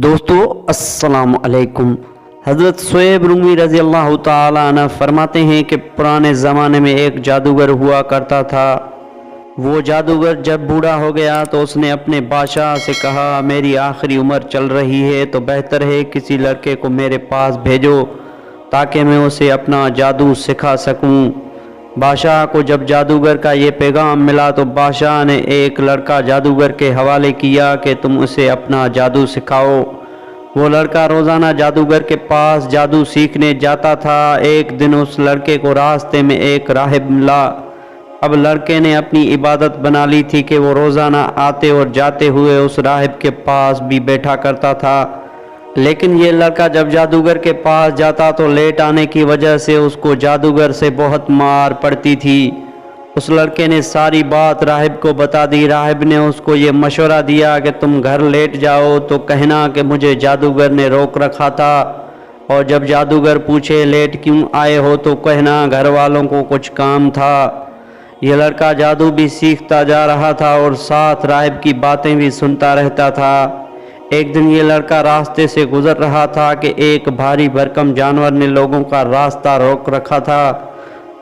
دوستو السلام علیکم۔ حضرت شعیب رومی رضی اللہ تعالیٰ عنہ فرماتے ہیں کہ پرانے زمانے میں ایک جادوگر ہوا کرتا تھا۔ وہ جادوگر جب بوڑھا ہو گیا تو اس نے اپنے بادشاہ سے کہا، میری آخری عمر چل رہی ہے تو بہتر ہے کسی لڑکے کو میرے پاس بھیجو تاکہ میں اسے اپنا جادو سکھا سکوں۔ بادشاہ کو جب جادوگر کا یہ پیغام ملا تو بادشاہ نے ایک لڑکا جادوگر کے حوالے کیا کہ تم اسے اپنا جادو سکھاؤ۔ وہ لڑکا روزانہ جادوگر کے پاس جادو سیکھنے جاتا تھا۔ ایک دن اس لڑکے کو راستے میں ایک راہب ملا۔ اب لڑکے نے اپنی عبادت بنا لی تھی کہ وہ روزانہ آتے اور جاتے ہوئے اس راہب کے پاس بھی بیٹھا کرتا تھا، لیکن یہ لڑکا جب جادوگر کے پاس جاتا تو لیٹ آنے کی وجہ سے اس کو جادوگر سے بہت مار پڑتی تھی۔ اس لڑکے نے ساری بات راہب کو بتا دی۔ راہب نے اس کو یہ مشورہ دیا کہ تم گھر لیٹ جاؤ تو کہنا کہ مجھے جادوگر نے روک رکھا تھا، اور جب جادوگر پوچھے لیٹ کیوں آئے ہو تو کہنا گھر والوں کو کچھ کام تھا۔ یہ لڑکا جادو بھی سیکھتا جا رہا تھا اور ساتھ راہب کی باتیں بھی سنتا رہتا تھا۔ ایک دن یہ لڑکا راستے سے گزر رہا تھا کہ ایک بھاری بھرکم جانور نے لوگوں کا راستہ روک رکھا تھا۔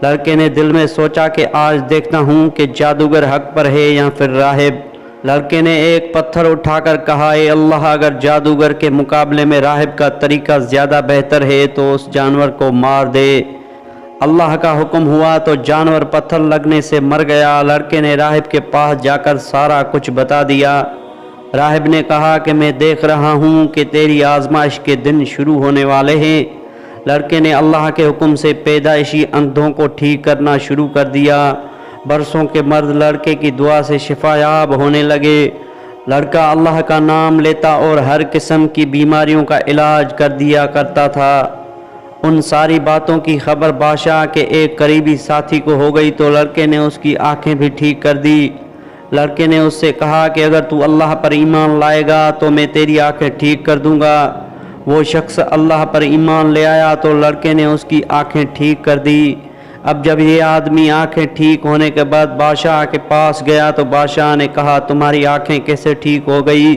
لڑکے نے دل میں سوچا کہ آج دیکھتا ہوں کہ جادوگر حق پر ہے یا پھر راہب۔ لڑکے نے ایک پتھر اٹھا کر کہا، اے اللہ، اگر جادوگر کے مقابلے میں راہب کا طریقہ زیادہ بہتر ہے تو اس جانور کو مار دے۔ اللہ کا حکم ہوا تو جانور پتھر لگنے سے مر گیا۔ لڑکے نے راہب کے پاس جا کر سارا کچھ بتا دیا۔ راہب نے کہا کہ میں دیکھ رہا ہوں کہ تیری آزمائش کے دن شروع ہونے والے ہیں۔ لڑکے نے اللہ کے حکم سے پیدائشی اندھوں کو ٹھیک کرنا شروع کر دیا۔ برسوں کے مرض لڑکے کی دعا سے شفا یاب ہونے لگے۔ لڑکا اللہ کا نام لیتا اور ہر قسم کی بیماریوں کا علاج کر دیا کرتا تھا۔ ان ساری باتوں کی خبر بادشاہ کے ایک قریبی ساتھی کو ہو گئی تو لڑکے نے اس کی آنکھیں بھی ٹھیک کر دی۔ لڑکے نے اس سے کہا کہ اگر تو اللہ پر ایمان لائے گا تو میں تیری آنکھیں ٹھیک کر دوں گا۔ وہ شخص اللہ پر ایمان لے آیا تو لڑکے نے اس کی آنکھیں ٹھیک کر دی۔ اب جب یہ آدمی آنکھیں ٹھیک ہونے کے بعد بادشاہ کے پاس گیا تو بادشاہ نے کہا، تمہاری آنکھیں کیسے ٹھیک ہو گئی؟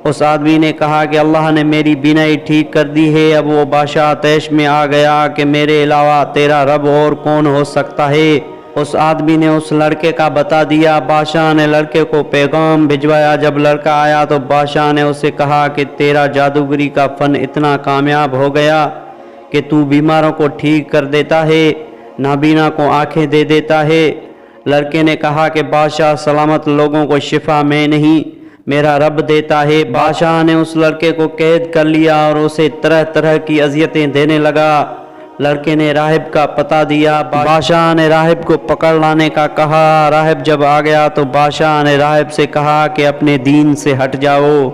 اس آدمی نے کہا کہ اللہ نے میری بینائی ٹھیک کر دی ہے۔ اب وہ بادشاہ طیش میں آ گیا کہ میرے علاوہ تیرا رب اور کون ہو سکتا ہے؟ اس آدمی نے اس لڑکے کا بتا دیا۔ بادشاہ نے لڑکے کو پیغام بھجوایا۔ جب لڑکا آیا تو بادشاہ نے اسے کہا کہ تیرا جادوگری کا فن اتنا کامیاب ہو گیا کہ تو بیماروں کو ٹھیک کر دیتا ہے، نابینا کو آنکھیں دے دیتا ہے۔ لڑکے نے کہا کہ بادشاہ، سلامت لوگوں کو شفا میں نہیں، میرا رب دیتا ہے۔ بادشاہ نے اس لڑکے کو قید کر لیا اور اسے طرح طرح کی اذیتیں دینے لگا۔ لڑکے نے راہب کا پتہ دیا۔ بادشاہ نے راہب کو پکڑ لانے کا کہا۔ راہب جب آ گیا تو بادشاہ نے راہب سے کہا کہ اپنے دین سے ہٹ جاؤ۔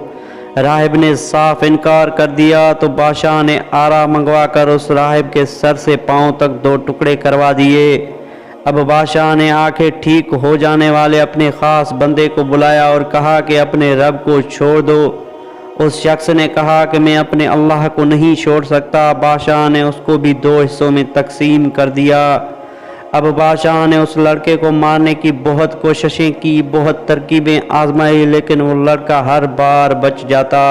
راہب نے صاف انکار کر دیا تو بادشاہ نے آرا منگوا کر اس راہب کے سر سے پاؤں تک 2 ٹکڑے کروا دیے۔ اب بادشاہ نے آنکھیں ٹھیک ہو جانے والے اپنے خاص بندے کو بلایا اور کہا کہ اپنے رب کو چھوڑ دو۔ اس شخص نے کہا کہ میں اپنے اللہ کو نہیں چھوڑ سکتا۔ بادشاہ نے اس کو بھی 2 حصوں میں تقسیم کر دیا۔ اب بادشاہ نے اس لڑکے کو مارنے کی بہت کوششیں کی، بہت ترکیبیں آزمائی، لیکن وہ لڑکا ہر بار بچ جاتا۔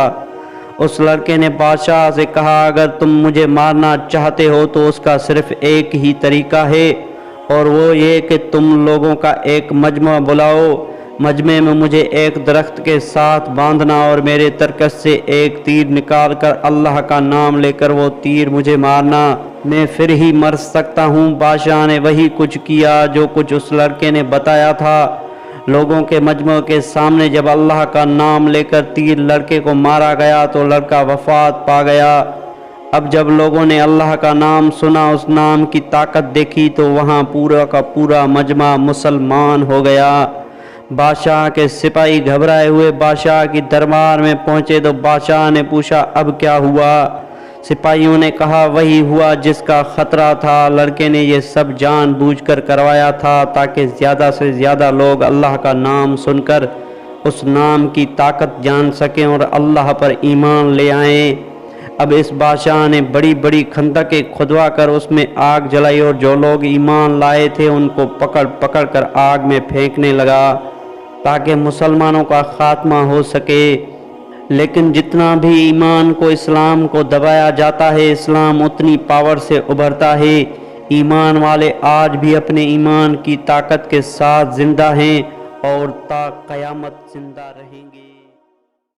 اس لڑکے نے بادشاہ سے کہا، اگر تم مجھے مارنا چاہتے ہو تو اس کا صرف ایک ہی طریقہ ہے، اور وہ یہ کہ تم لوگوں کا ایک مجمع بلاؤ۔ مجمع میں مجھے ایک درخت کے ساتھ باندھنا اور میرے ترکش سے ایک تیر نکال کر اللہ کا نام لے کر وہ تیر مجھے مارنا، میں پھر ہی مر سکتا ہوں۔ بادشاہ نے وہی کچھ کیا جو کچھ اس لڑکے نے بتایا تھا۔ لوگوں کے مجمع کے سامنے جب اللہ کا نام لے کر تیر لڑکے کو مارا گیا تو لڑکا وفات پا گیا۔ اب جب لوگوں نے اللہ کا نام سنا، اس نام کی طاقت دیکھی تو وہاں پورا کا پورا مجمع مسلمان ہو گیا۔ بادشاہ کے سپاہی گھبرائے ہوئے بادشاہ کی دربار میں پہنچے تو بادشاہ نے پوچھا، اب کیا ہوا؟ سپاہیوں نے کہا، وہی ہوا جس کا خطرہ تھا۔ لڑکے نے یہ سب جان بوجھ کر کروایا تھا تاکہ زیادہ سے زیادہ لوگ اللہ کا نام سن کر اس نام کی طاقت جان سکیں اور اللہ پر ایمان لے آئیں۔ اب اس بادشاہ نے بڑی بڑی خندقیں کھدوا کر اس میں آگ جلائی اور جو لوگ ایمان لائے تھے ان کو پکڑ پکڑ کر آگ میں پھینکنے لگا تاکہ مسلمانوں کا خاتمہ ہو سکے۔ لیکن جتنا بھی ایمان کو اسلام کو دبایا جاتا ہے اسلام اتنی پاور سے ابھرتا ہے۔ ایمان والے آج بھی اپنے ایمان کی طاقت کے ساتھ زندہ ہیں اور تا قیامت زندہ رہیں گے۔